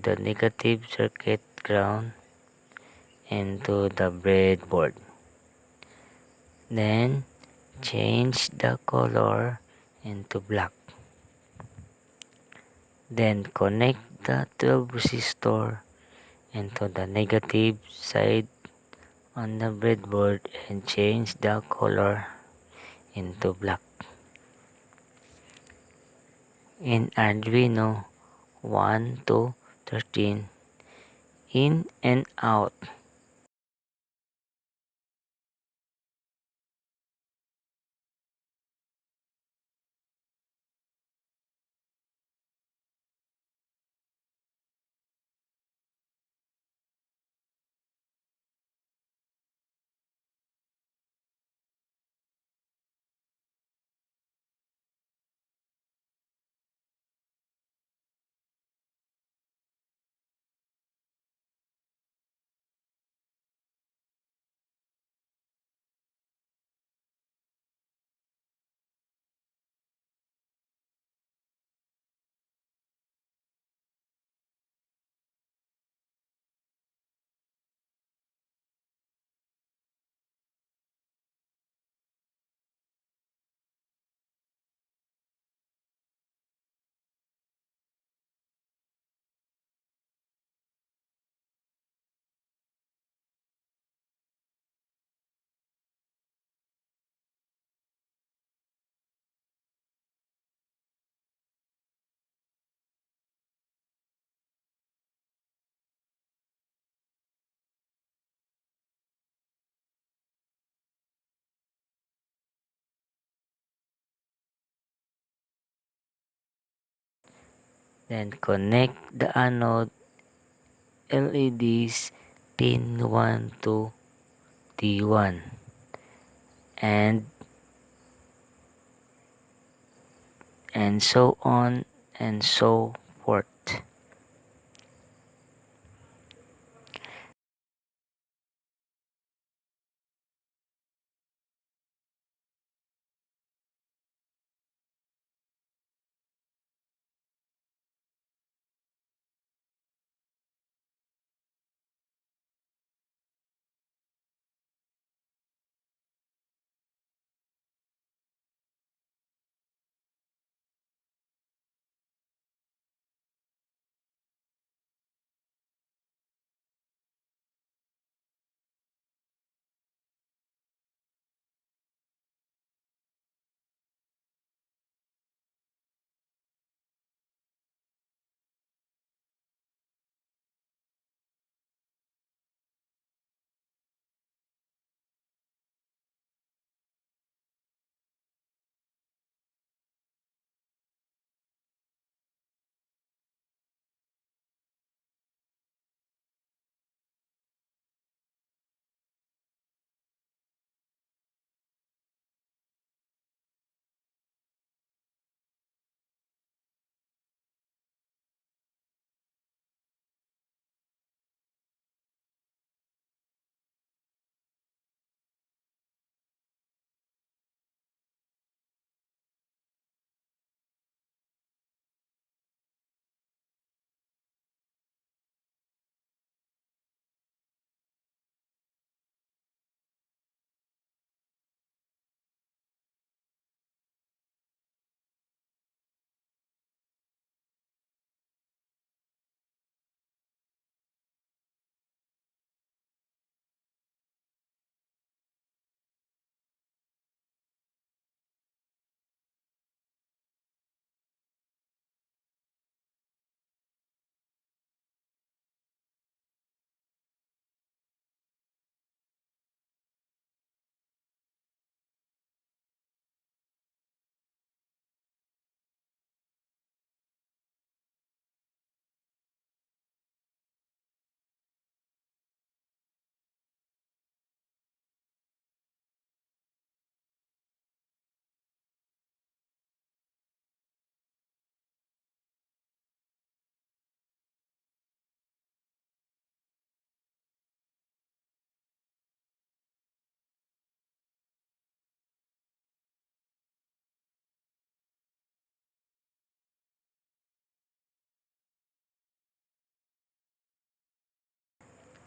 the negative circuit ground into the breadboard. Then change the color into black. Then connect the 12 resistor into the negative side on the breadboard and change the color into black. In Arduino 1 to 13, in and out. Then connect the anode LEDs pin 1 to D1 and so on and so forth.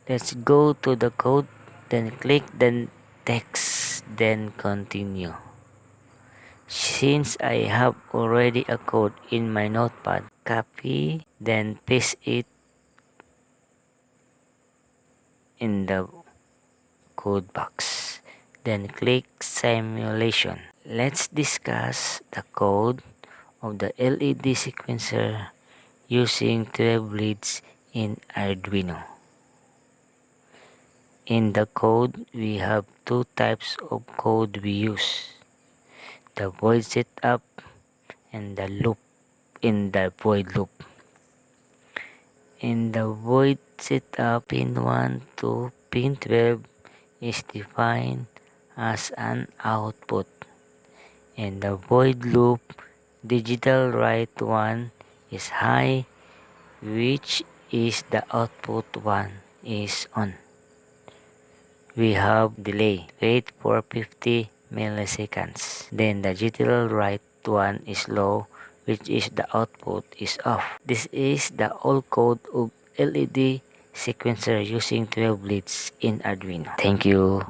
Let's go to the code, then click the text, then continue. Since I have already a code in my notepad, copy, then paste it in the code box. Then click simulation. Let's discuss the code of the LED sequencer using 12 leads in Arduino. In the code, we have two types of code we use: the void setup and the loop in the void loop. In the void setup, pin 1 to pin 12 is defined as an output. In the void loop, digital write 1 is high, which is the output 1 is on. We have delay. Wait for 50 milliseconds. Then the digital write 1 is low, which is the output is off. This is the all code of LED sequencer using 12 leads in Arduino. Thank you.